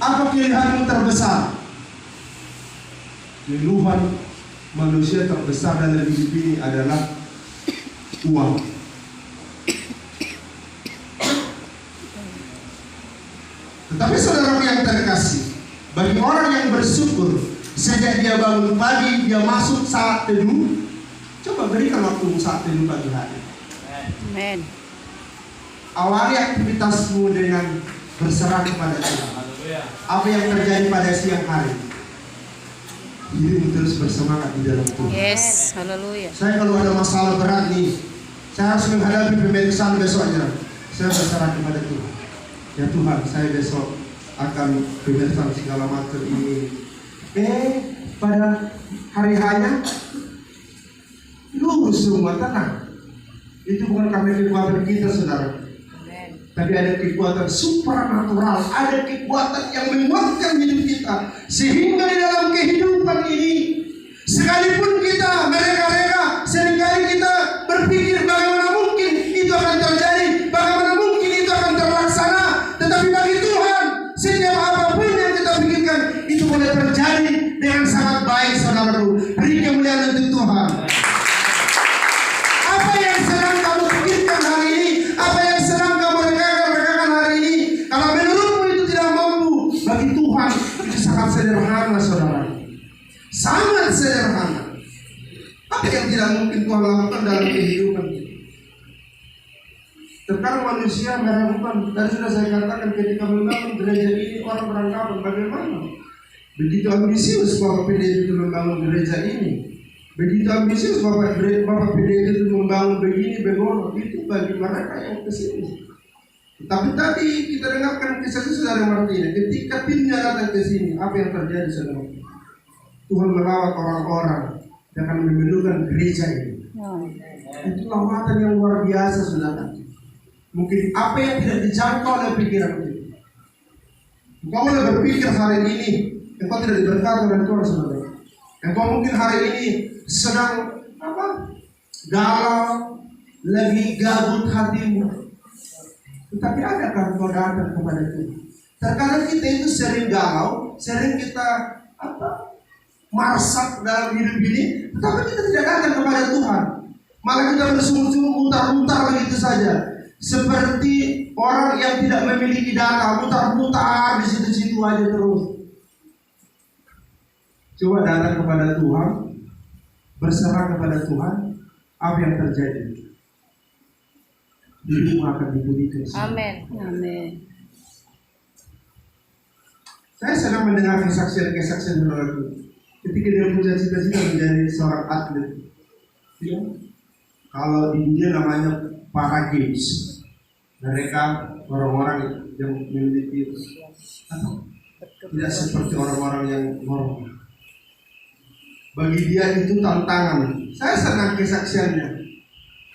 Apa pilihanmu terbesar? Keluhan manusia terbesar dalam hidup ini adalah uang. Tetapi saudara yang terkasih, bagi orang yang bersyukur, sejak dia bangun pagi, dia masuk saat teduh, coba berikan waktu saat teduh pagi hari. Amen. Awali aktivitasmu dengan berserah kepada Tuhan. Apa yang terjadi pada siang hari, dirimu terus bersemangat di dalam Tuhan. Yes, haleluya. Saya kalau ada masalah berat nih, saya harus menghadapi pemeriksaan besoknya, saya berserah kepada Tuhan. Ya Tuhan, saya besok akan pemeriksaan segala macam ini. Pada hari hanya lurus semua, tenang. Itu bukan karena kekuatan kita, saudara. Tapi ada kekuatan supranatural, ada kekuatan yang menguatkan hidup kita, sehingga di dalam kehidupan ini, sekalipun kita mereka seringkali kita berpikir bagaimana mungkin itu akan terjadi, bagaimana mungkin itu akan terlaksana, tetapi bagi Tuhan setiap apapun yang kita pikirkan itu boleh terjadi dengan sangat baik, saudaraku. Beri kemuliaan untuk Tuhan. Apa yang sedang kamu pikirkan hari ini, apa yang sedang kamu rekakan hari ini, kalau menurutmu itu tidak mampu, bagi Tuhan itu sangat sederhana, saudara. Sangat sederhana. Apa yang tidak mungkin Tuhan lakukan dalam kehidupan kita? Terkadang manusia meragukan. Tadi sudah saya katakan, ketika membangun gereja ini orang beranggapan bagaimana? Begitu ambisius Bapak PDI itu membangun gereja ini. Begitu ambisius Bapak PDI itu membangun begini, begono. Itu bagi mereka yang kesini. Tapi tadi kita dengarkan kisah saudara Martina. Ketika timnya datang ke sini, apa yang terjadi, saudara? Tuhan melawat orang-orang yang akan memerlukan gereja ini. Itu lawatan yang luar biasa, saudara. Mungkin apa yang tidak dijangkau oleh pikiran kita. Engkau boleh berpikir hari ini, engkau tidak diberkati oleh Tuhan, saudara. Engkau mungkin hari ini sedang galau, lagi gabut hatimu. Tetapi adakah engkau datang kepada Tuhan? Terkadang kita itu sering galau, sering kita marsak dalam hidup ini, tetapi kita tidak datang kepada Tuhan. Malah kita bersungguh-sungguh mutar-mutar begitu saja, seperti orang yang tidak memiliki data, mutar-mutar di situ-situ aja terus. Coba datang kepada Tuhan, berserah kepada Tuhan, apa yang terjadi? Dirimu akan dipulihkan. Amin. Amin. Saya sedang mendengar kesaksian-kesaksian saudaraku. Ketika dia punya cita-cita menjadi seorang atlet, ya, kalau di dunia namanya para games, mereka orang-orang yang memiliki tidak seperti orang-orang yang normal. Bagi dia itu tantangan. Saya senang kesaksiannya.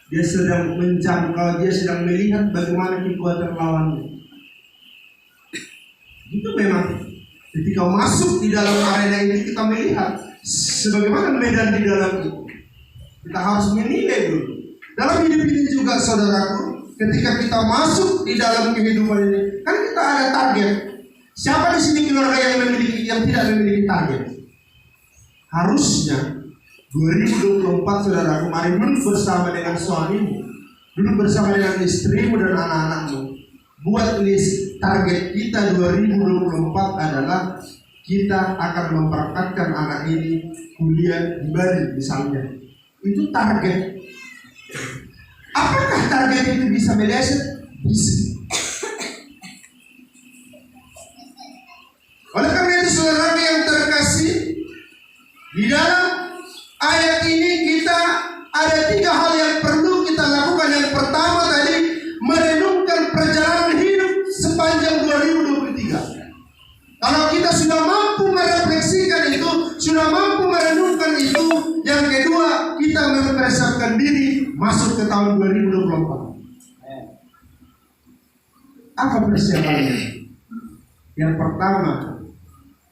Dia sedang menjangkau, dia sedang melihat bagaimana kekuatan lawannya. Itu memang ketika masuk di dalam arena ini, kita melihat sebagaimana medan di dalam itu. Kita harus menilai dulu. Dalam hidup ini juga, saudaraku, ketika kita masuk di dalam kehidupan ini, kan kita ada target. Siapa di sini keluarga yang tidak memiliki target? Harusnya 2024, saudaraku, mari duduk bersama dengan suamimu, duduk bersama dengan istrimu dan anak-anakmu. Buat list target kita 2024 adalah kita akan memberangkatkan anak ini kuliah di Bali misalnya. Itu target. Apakah target itu bisa meleset? Bisa. Oleh karena itu, saudara yang terkasih, di dalam ayat ini kita ada 3 hal yang perlu kita lakukan. Yang pertama tadi, merenungkan perjalanan hidup sepanjang 2023. Kalau kita sudah mampu merefleksikan itu, sudah mampu merenungkan itu, yang kedua, kita mempersiapkan diri masuk ke tahun 2024. Apa persiapannya? Yang pertama,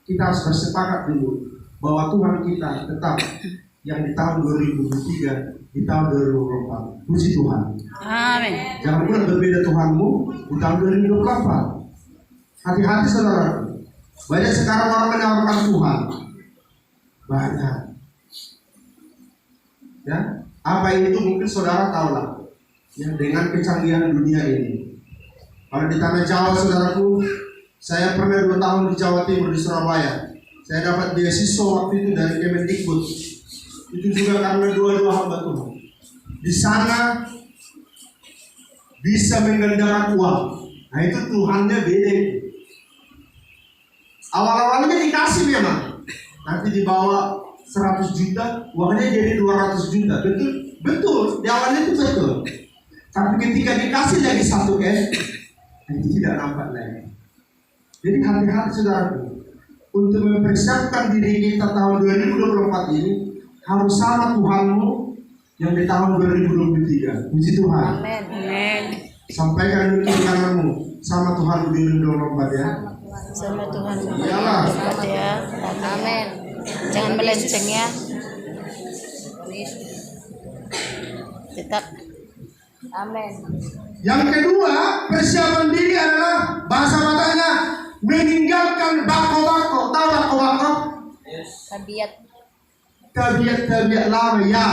kita harus bersepakat dulu bahwa Tuhan kita tetap yang di tahun 2023, di tahun 2024. Puji Tuhan. Amin. Jangan pernah berbeda Tuhanmu di tahun 2024. Hati-hati, saudara. Banyak sekarang orang menawarkan Tuhan. Banyak. Ya, apa itu mungkin saudara tahu lah. Ya, dengan kecanggihan dunia ini. Kalau di tanah Jawa, saudaraku, saya pernah 2 tahun di Jawa Timur di Surabaya. Saya dapat beasiswa waktu itu dari Kemendikbud. Itu juga karena dua hamba Tuhan. Di sana bisa menggandakan uang. Nah itu Tuhannya beda. Awal-awalnya dikasih memang. Nanti dibawa 100 juta, uangnya jadi 200 juta. Betul. Di awalnya itu betul. Tapi ketika dikasih lagi 1 M, itu tidak nampak lagi. Jadi hati-hati saudaraku. Untuk mempersiapkan diri kita tahun 2024 ini harus sama Tuhanmu yang di tahun 2023. Puji Tuhan. Amin. Sampaikan itu kananmu sama Tuhan di 2024 ya. Sama Tuhan. Iyalah. Selamat ya. Amin. Jangan melenceng ya. Tetap. Amin. Yang kedua, persiapan diri adalah bahasa matanya meninggalkan bako-bako. Tahu bako-bako? Tabiat lama ya.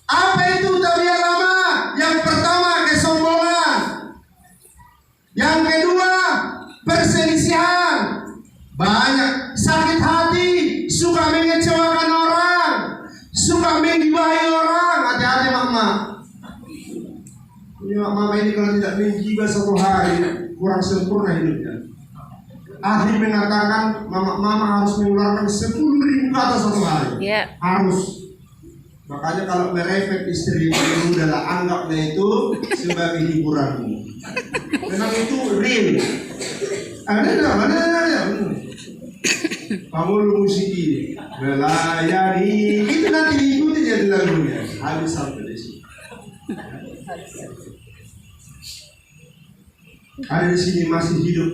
Apa itu tabiat lama? Yang pertama kesombongan. Yang kedua perselisihan. Banyak sakit hati, suka mengecewakan orang, suka menggibahi orang. Hati-hati mama. Ini mama ini kalau tidak menggibah 1 hari kurang sempurna hidupnya. Ahli mengatakan mama harus mengeluarkan 10.000 kata 1 hari. Ya. Harus. Makanya kalau merepek istri yang udahlah anggaplah itu sebagai hiburanmu. Memang itu real. Ada. Kamu lu musiki melayani itu nanti diikuti jadi lagunya. Habis sampai di sini. Ada di sini masih hidup.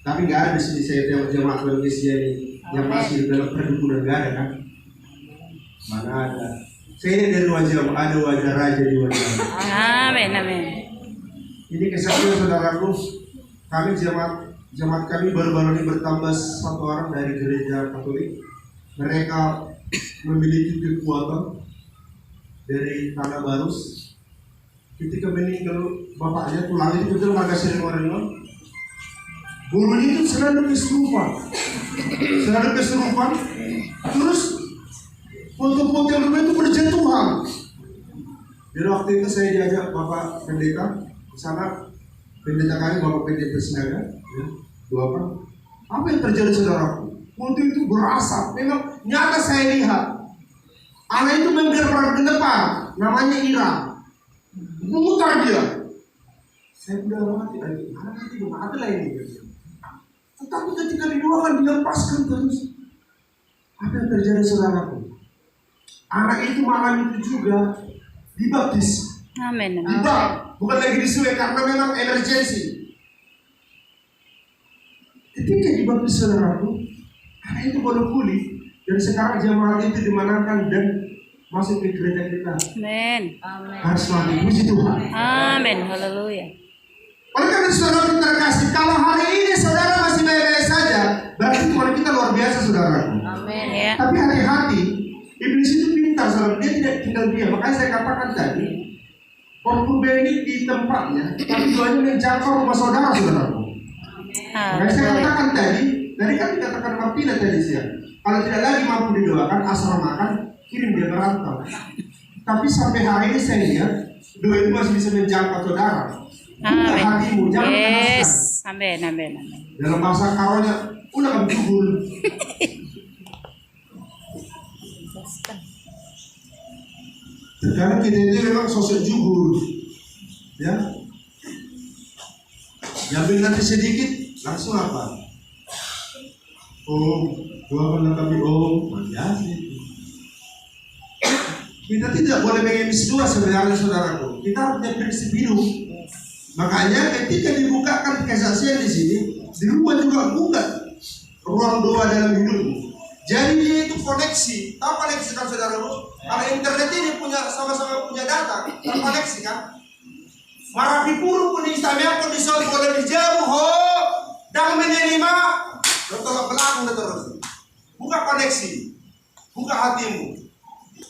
Tapi nggak ada di sini saya tengok jemaat Indonesia ini yang masih dalam perdukunan, nggak ada kan? Mana ada? Saya ini dari wajah ada wajah raja di wajah. Amin. Ini kesaksian saudaraku. Kami jemaat kami baru-baru ini bertambah 1 orang dari gereja Katolik. Mereka memiliki kekuatan dari tanah Barus. Ketika meninggal bapaknya, tulangnya itu betul marga sering orang. Bulunya itu selalu kesurupan, terus foto-foto yang itu berjatuhan. Jadi waktu itu saya diajak Bapak Pendeta ke sana, pendeta kami Bapak Pendeta Sinaga, ya, apa yang terjadi saudaraku? Foto itu berasap, memang nyata saya lihat. Anak itu menggerak ke depan, namanya Ira, memutar dia. Saya udah mati lagi, mana nanti mati lah ini. Tetapi ketika didoakan dilepaskan terus. Apa yang terjadi saudaraku? Anak itu malam itu juga dibaptis. Amin. Bukan lagi disuai karena memang emergensi. Ketika dibaptis saudaraku, anak itu baru pulih dan sekarang jemaat itu dimanakan dan masuk ke gereja kita. Amin. Harus mati, puji Tuhan. Amin. Haleluya. Oleh karena saudara terkasih, kalau hari ini saudara masih baik-baik saja, berarti Tuhan kita luar biasa saudaraku. Amin ya. Tapi hati-hati, iblis itu pintar saudara, dia tidak tinggal diam. Makanya saya katakan tadi, pembeli di tempatnya, tapi tujuannya menjangkau rumah saudaraku. Makanya saya katakan tadi kan dikatakan Martina tadi siang, kalau tidak lagi mampu didoakan, asal makan, kirim dia merantau. Tapi sampai hari ini saya lihat, doa itu masih bisa menjangkau saudara. Buka hatimu, jangan mengenaskan. Amin. Dalam bahasa karonya, ulah kamu jubul. Sekarang kita ini memang sosok jubul, ya. Ambil nanti sedikit, langsung apa? Gua pernah kami biasa. Kita tidak boleh mengemis dua sebenarnya saudaraku. Kita punya prinsip hidup. Makanya ketika dibukakan kesaksian di sini, di rumah juga buka ruang doa dalam hidupmu. Jadi dia itu koneksi. Tahu koneksi kan saudaraku? Kalau internet ini sama-sama punya data, terkoneksi kan? Marapi puru pun di Istamia pun di Sol boleh dijauh, dan Tolak belakang terus. Buka koneksi, buka hatimu.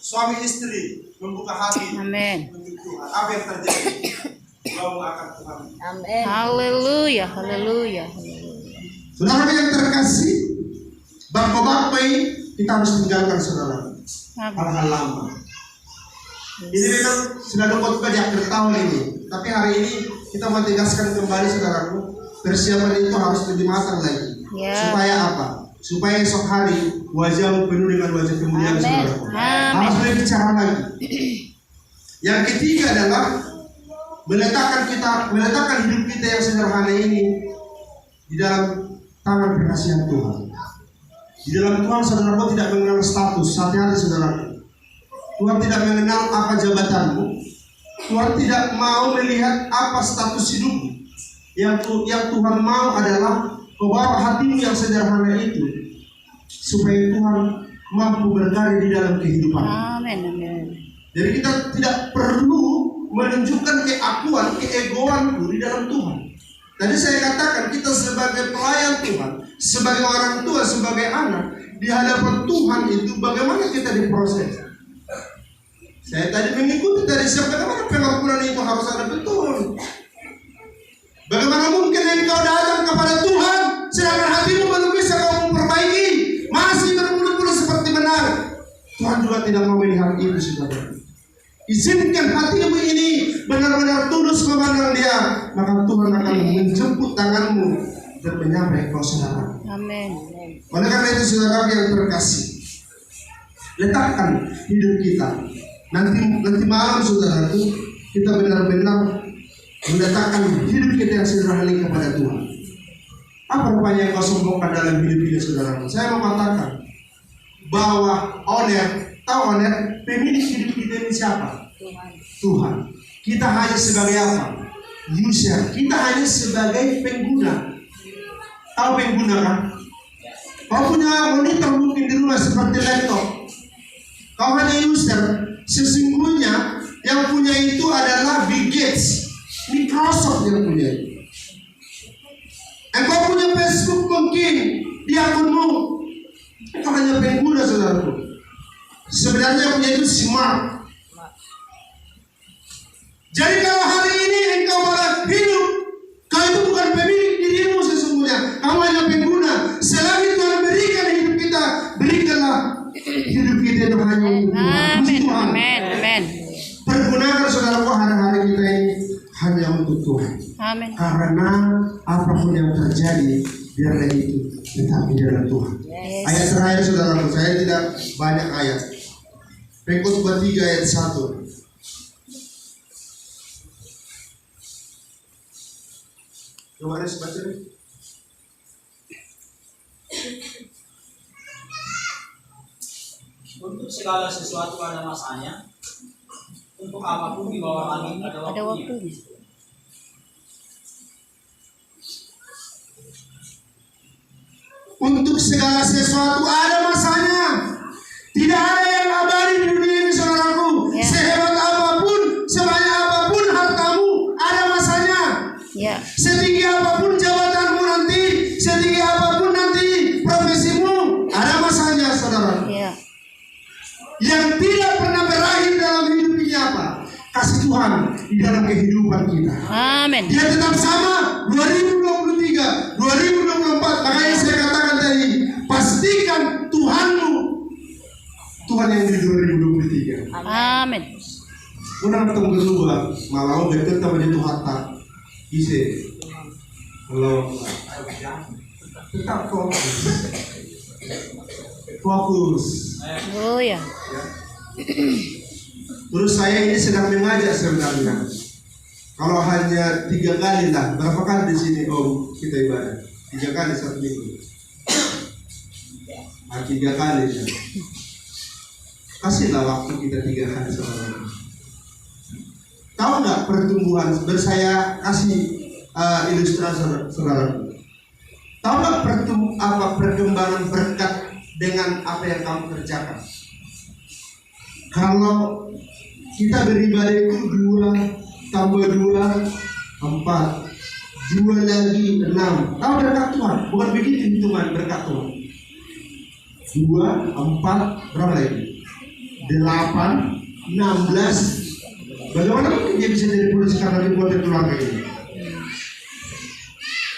Suami istri membuka hati. Amin. Untuk Tuhan. Apa yang terjadi? Kamu akan Tuhan. Amin. Haleluya, haleluya. Saudara yang terkasih, bangko-bangko kita harus tinggalkan saudara. Hal-hal lama. Ini memang sudah luput di akhir tahun ini, tapi hari ini kita mau tegaskan kembali saudaraku, persiapan itu harus lebih matang lagi. Supaya apa? Supaya esok hari wajahmu penuh dengan wajah kemuliaan saudaraku. Harus lebih bicara lagi. Yang ketiga adalah meletakkan hidup kita yang sederhana ini di dalam tangan perkasihan Tuhan. Di dalam Tuhan saudaraku tidak mengenal status. Hati-hati saudaraku. Tuhan tidak mengenal apa jabatanmu. Tuhan tidak mau melihat apa status hidupmu. Yang Tuhan mau adalah bahwa hatimu yang sederhana itu, supaya Tuhan mampu berkarya di dalam kehidupan. Amin, amin. Jadi kita tidak perlu menunjukkan keakuan, keegoanku di dalam Tuhan. Tadi saya katakan kita sebagai pelayan Tuhan, sebagai orang tua, sebagai anak di hadapan Tuhan itu bagaimana kita diproses. Saya tadi mengikuti dari siapa, bagaimana pengampunan itu harus ada betul. Bagaimana mungkin engkau datang kepada Tuhan sedangkan hatimu belum bisa kau memperbaiki, masih berpuluh-puluh seperti benar. Tuhan juga tidak mau melihat itu saudara. Izinkan hatimu ini benar-benar tulus memandang Dia, maka Tuhan akan menjemput tanganmu dan menyampai kau saudara. Amin. Oleh karena itu saudara yang terkasih, letakkan hidup kita. Nanti malam saudara itu kita benar-benar meletakkan hidup kita yang sederhana kepada Tuhan. Apa rupanya yang kau sombongkan dalam hidup kita saudara? Saya mau katakan bahwa owner, pemilik hidup kita ini siapa? Tuhan. Kita hanya sebagai apa? User. Kita hanya sebagai pengguna. Tahu pengguna kan? Kau punya monitor mungkin di rumah seperti laptop. Kau hanya user. Sesungguhnya yang punya itu adalah Bill Gates, Microsoft yang punya itu. Engkau punya Facebook mungkin di akunmu. Engkau hanya pengguna saudaraku. Sebenarnya yang punya itu si Mark. Jadi kalau hari ini engkau malah hidup, kau itu bukan pemilik dirimu sesungguhnya. Kamu hanya pengguna. Selagi Tuhan berikan hidup kita, berikanlah hidup kita itu hanya untuk Tuhan. Amin, amin. Pergunakan saudaraku hari-hari kita ini hanya untuk Tuhan. Amin. Karena apapun yang terjadi, biarlah itu tetap di dalam Tuhan. Yes. Ayat terakhir saudaraku, saya tidak banyak ayat. Pengkhotbah 3 ayat 1. Coba Aris baca deh. Untuk segala sesuatu ada masanya, untuk apapun di bawah langit ada waktunya. Untuk segala sesuatu ada masanya. Tidak ada yang abadi di dunia ini saudaraku. Sehebat apapun, sebanyak apapun hartamu, ada masanya. Setinggi apapun jabatanmu nanti, setinggi apapun nanti profesimu, ada masanya saudara. Yang tidak pernah berakhir dalam hidup ini apa? Kasih Tuhan di dalam kehidupan kita. Amin. Dia tetap sama 2023, 2024. Makanya saya katakan tadi, pastikan Tuhanmu, Tuhan yang di 2023. Amin. Unang ketemu kedua, malau deket sama dia Tuhan tak isi. Kalau tetap fokus. Oh ya. Terus saya ini sedang mengajak sebenarnya. Kalau hanya 3 kali lah, berapa kali di sini Om kita ibadah? 3 kali satu minggu. 3 kali ya. Kasihlah waktu kita 3 hari sama. Tahu nggak pertumbuhan? Saya kasih ilustrasi saudara. Tahu nggak perkembangan berkat dengan apa yang kamu kerjakan? Kalau kita beribadah itu 2 tambah 2 4, 2 lagi 6. Tahu berkat Tuhan? Bukan begitu hitungan berkat Tuhan. 2, 4, berapa lagi? 8, 16. Bagaimana mungkin dia bisa jadi polisi karena dibuat dari keluarga ini?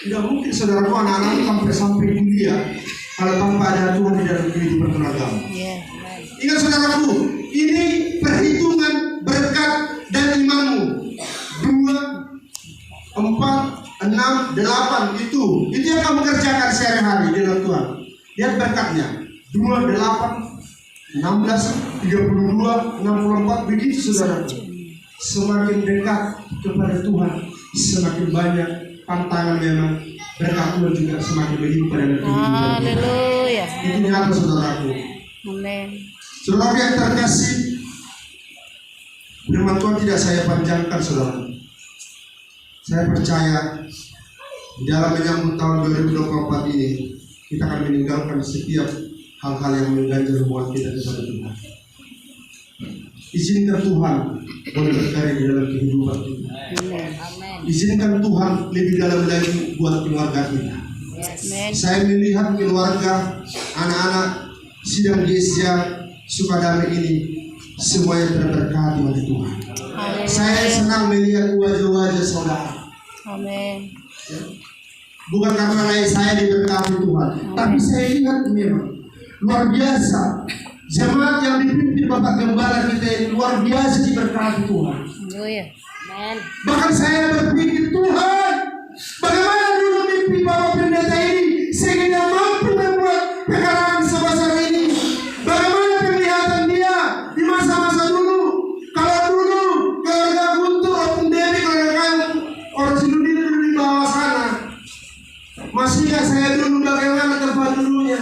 Tidak mungkin saudaraku, anak-anak sampai kuliah kalau tanpa ada Tuhan di dalam kehidupan keluarga. Ingat saudaraku, ini perhitungan berkat dan imanmu. 2, 4, 6, 8 itu yang kamu kerjakan sehari-hari di dalam Tuhan. Lihat berkatnya. 2, 8, 16, 32, 64, begitu saudaraku. Semakin dekat kepada Tuhan, semakin banyak tantangan memang. Berkat Tuhan juga semakin berlimpah dalam kehidupan kita. Haleluya. Itu nyata saudaraku. Amin. Saudara yang terkasih, firman Tuhan tidak saya panjangkan saudara. Saya percaya di dalam menyambut tahun 2024 ini kita akan meninggalkan setiap hal-hal yang mengganjal hubungan kita kepada Tuhan. Izinkan Tuhan boleh berkarya di dalam kehidupan kita. Izinkan Tuhan lebih dalam lagi buat keluarga kita. Saya melihat keluarga, anak-anak sidang gereja Sukadamai ini semuanya terberkati oleh Tuhan. Saya senang melihat wajah-wajah saudara. Amin. Bukan karena saya diberkati Tuhan, tapi saya lihat memang luar biasa. Jemaat yang dipimpin Bapak Gembala kita ini luar biasa diberkati Tuhan. Haleluya. Amin. Bahkan saya berpikir, Tuhan, bagaimana dulu mimpi Bapak Pendeta ini sehingga mampu membuat pekarangan sebesar ini? Bagaimana penglihatan dia di masa-masa dulu? Kalau dulu keluarga Guntur, Om Dewi, keluarga kamu, orang Sidudi dulu di bawah sana. Masih ingat saya dulu bagaimana tempat dulunya?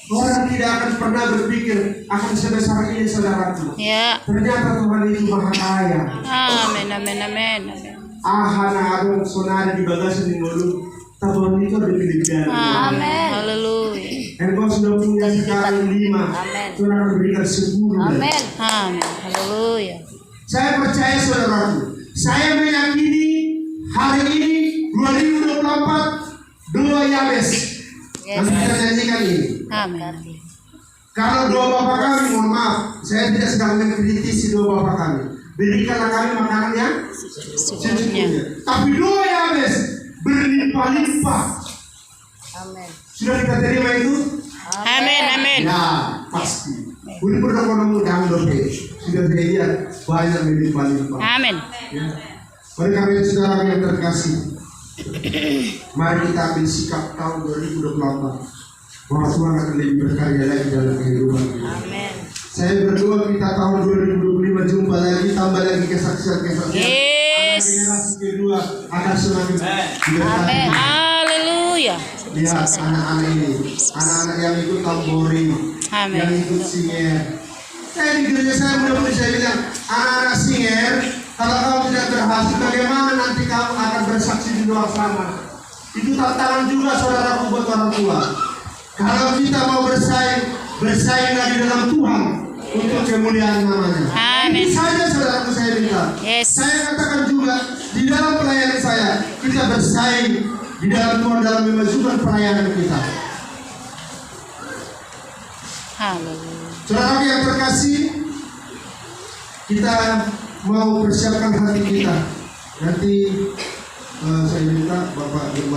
Orang tidak akan pernah berpikir akan sebesar ini saudaraku. Ya. Ternyata Tuhan itu maha kaya. Amin, amin, amin, amin. Ahana adon sonada di bagasi di mulut. Tabon itu ada pilihan. Amin. Haleluya. Engkau sudah punya sekarang 5. Amin. Tuhan akan berikan 10. Amin. Amin. Haleluya. Saya percaya saudaraku. Saya meyakini hari ini 2024 2 Yabes. Nanti kita nyanyikan ini. Amin. Kalau doa Bapak kami, mohon maaf, saya tidak sedang mengkritisi doa Bapak kami. Berikanlah kami makanan yang secukupnya. Tapi doa Yabes berlimpah-limpah. Amin. Sudah kita terima itu? Amin, amin. Ya, pasti. Boleh berdoa mudah doa. Sudah saya lihat banyak berlimpah-limpah. Amin. Ya. Oleh karena itu saudara yang terkasih, mari kita ambil sikap tahun 2024 bahwa Tuhan akan lebih berkarya lagi dalam kehidupan kita. Amin. Saya berdoa kita tahun 2025 jumpa lagi, tambah lagi kesaksian-kesaksian. Yes. Generasi kedua akan semakin diberkati. Amin. Haleluya. Lihat anak-anak ini, anak-anak yang ikut tambori, Amin. yang ikut singer. Saya di gereja saya mudah-mudahan saya bilang, anak-anak singer, kalau kamu tidak berhasil, bagaimana nanti kamu akan bersaksi di luar sana? Itu tantangan juga saudaraku buat orang tua. Kalau kita mau bersainglah di dalam Tuhan untuk kemuliaan namanya. Amin. Ini saja saudaraku saya minta. Yes. Saya katakan juga di dalam pelayanan saya kita bersaing di dalam Tuhan dalam memajukan pelayanan kita. Haleluya. Saudara yang terkasih, kita mau persiapkan hati kita. Nanti saya minta Bapak Gembala